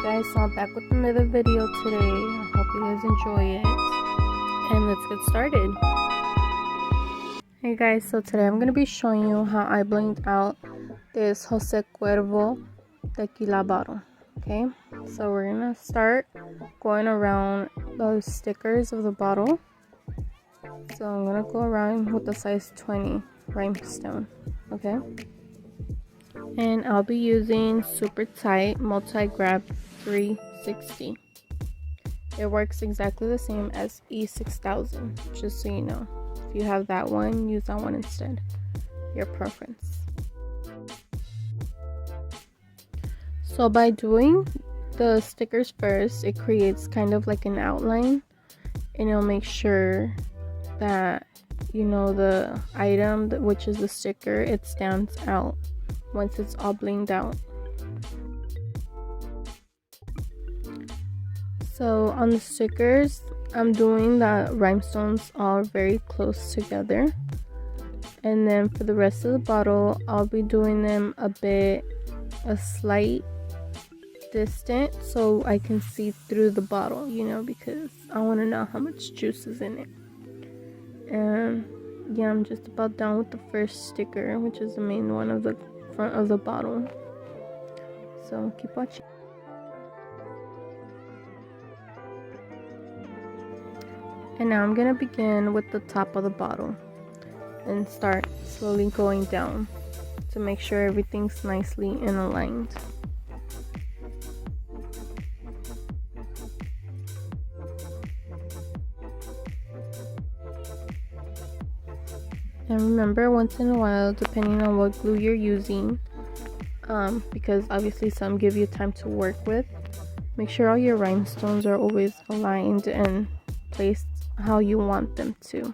guys, so I'm back with another video today. I hope you guys enjoy it, and let's get started. Hey guys, so today I'm going to be showing you how I blinged out this Jose Cuervo Tequila bottle. Okay, so we're going to start going around those stickers of the bottle. So I'm going to go around with the size 20 rhinestone. Okay, and I'll be using super tight multi-grab 360. It works exactly the same as E6000, just so you know. If you have that one, use that one instead. Your preference. So by doing the stickers first, it creates kind of like an outline, and it'll make sure that you know the item, which is the sticker, it stands out once it's all blinged out. So on the stickers, I'm doing the rhinestones all very close together, and then for the rest of the bottle, I'll be doing them a slight distant, so I can see through the bottle, you know, because I want to know how much juice is in it. And yeah, I'm just about done with the first sticker, which is the main one of the front of the bottle. So keep watching. And now I'm gonna begin with the top of the bottle and start slowly going down to make sure everything's nicely and aligned. And remember, once in a while, depending on what glue you're using, because obviously some give you time to work with, make sure all your rhinestones are always aligned and placed how you want them to.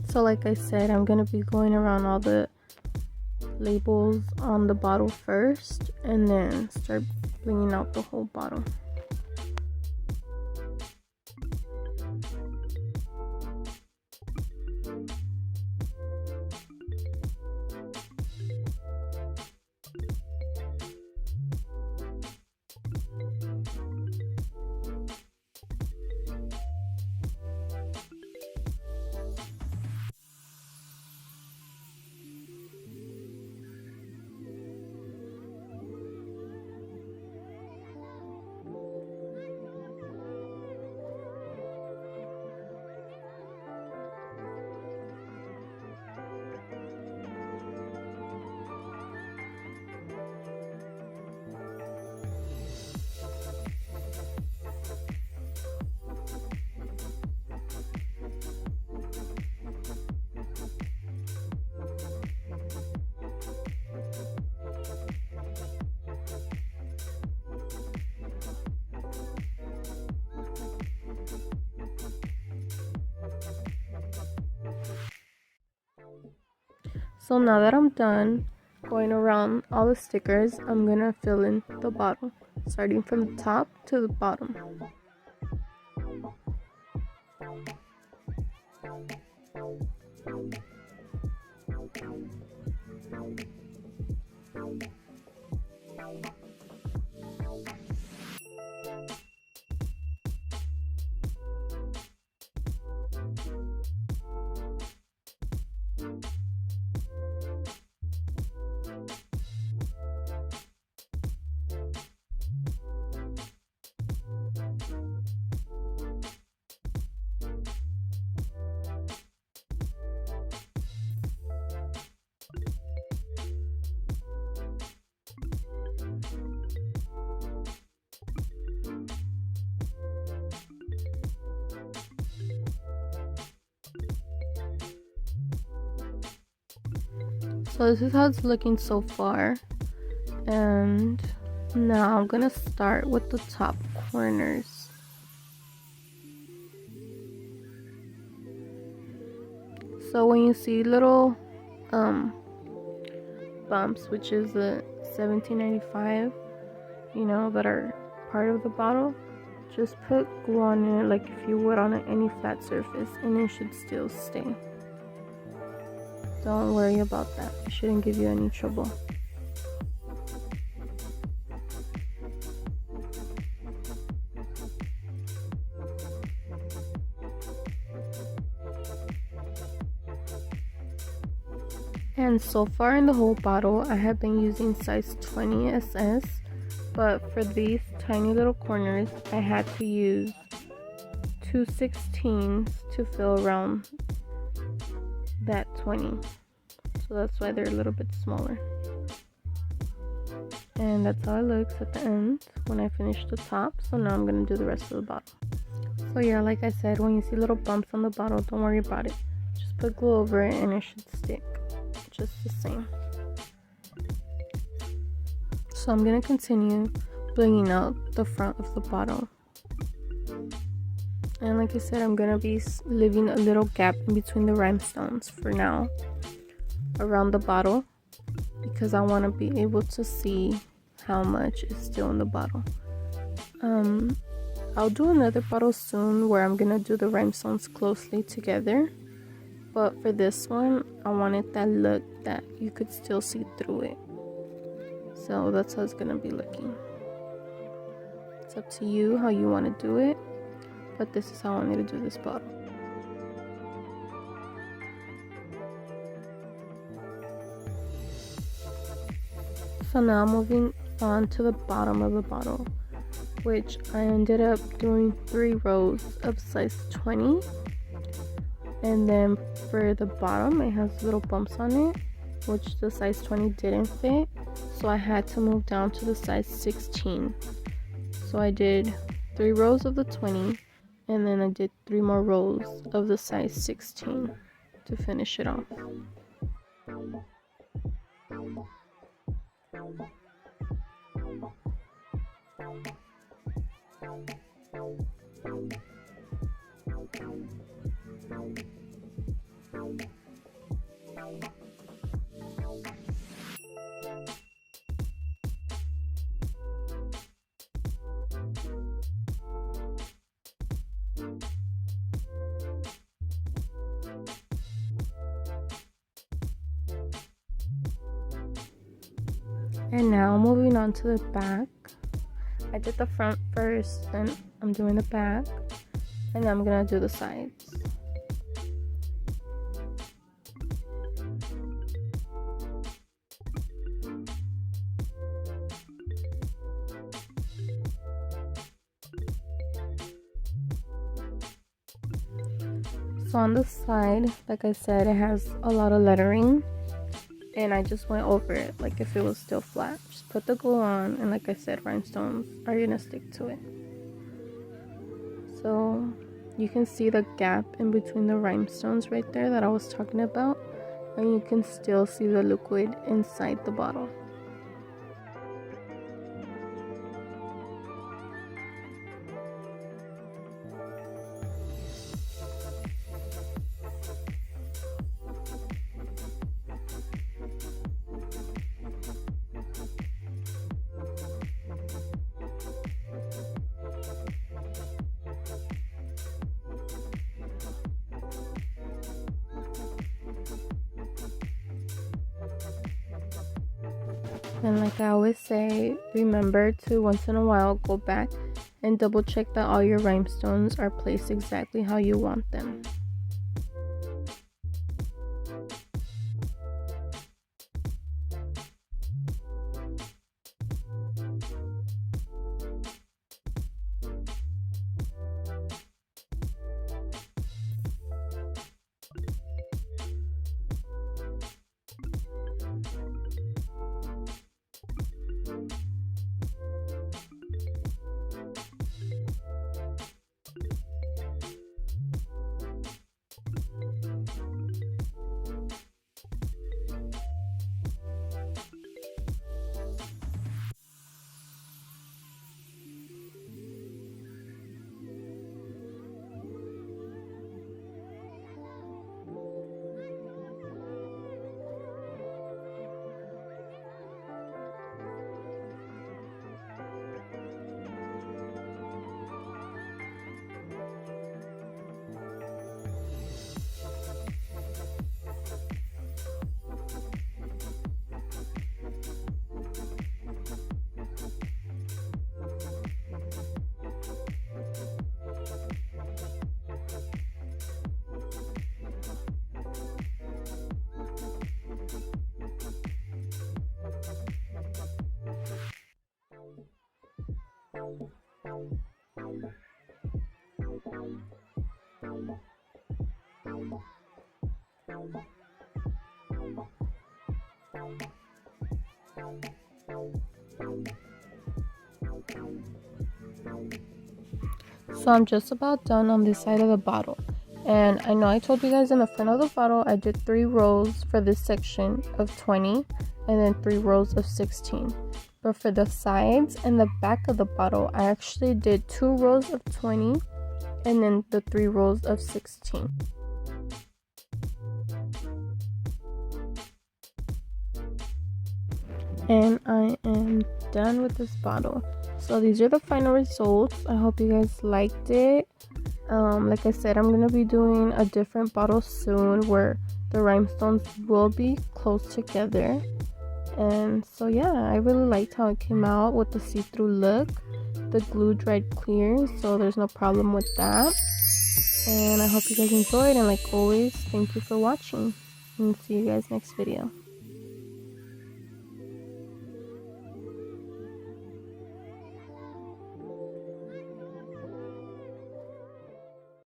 So like I said, I'm going to be going around all the labels on the bottle first, and then start blinging out the whole bottle. So now that I'm done going around all the stickers, I'm gonna fill in the bottle, starting from the top to the bottom. So this is how it's looking so far, and now I'm gonna start with the top corners. So when you see little bumps, which is the 1795, you know, that are part of the bottle, just put glue on it like if you would on any flat surface, and it should still stay. Don't worry about that. It shouldn't give you any trouble. And so far in the whole bottle, I have been using size 20 SS, but for these tiny little corners, I had to use 2/16 to fill around that 20. So that's why they're a little bit smaller. And that's how it looks at the end when I finish the top. So now I'm going to do the rest of the bottle. So yeah, like I said, when you see little bumps on the bottle, don't worry about it. Just put glue over it and it should stick just the same. So I'm going to continue blinging out the front of the bottle. And like I said, I'm going to be leaving a little gap in between the rhinestones for now around the bottle, because I want to be able to see how much is still in the bottle. I'll do another bottle soon where I'm going to do the rhinestones closely together. But for this one, I wanted that look that you could still see through it. So that's how it's going to be looking. It's up to you how you want to do it. But this is how I want me to do this bottle. So now moving on to the bottom of the bottle, which I ended up doing 3 rows of size 20. And then for the bottom, it has little bumps on it, which the size 20 didn't fit. So I had to move down to the size 16. So I did 3 rows of the 20. And then I did 3 more rows of the size 16 to finish it off. And now moving on to the back. I did the front first, then I'm doing the back, and then I'm gonna do the sides. So on the side, like I said, it has a lot of lettering, and I just went over it like if it was still flat. Just put the glue on, and like I said, rhinestones are gonna stick to it. So you can see the gap in between the rhinestones right there that I was talking about, and you can still see the liquid inside the bottle. And like I always say, remember to once in a while go back and double check that all your rhinestones are placed exactly how you want them. So I'm just about done on this side of the bottle, and I know I told you guys in the front of the bottle I did 3 rows for this section of 20 and then 3 rows of 16, but for the sides and the back of the bottle I actually did 2 rows of 20 and then the 3 rows of 16. And I am done with this bottle. So these are the final results. I hope you guys liked it. Like I said, I'm gonna be doing a different bottle soon where the rhinestones will be close together. And so yeah, I really liked how it came out with the see-through look. The glue dried clear, so there's no problem with that. And I hope you guys enjoyed, and like always, thank you for watching, and see you guys next video.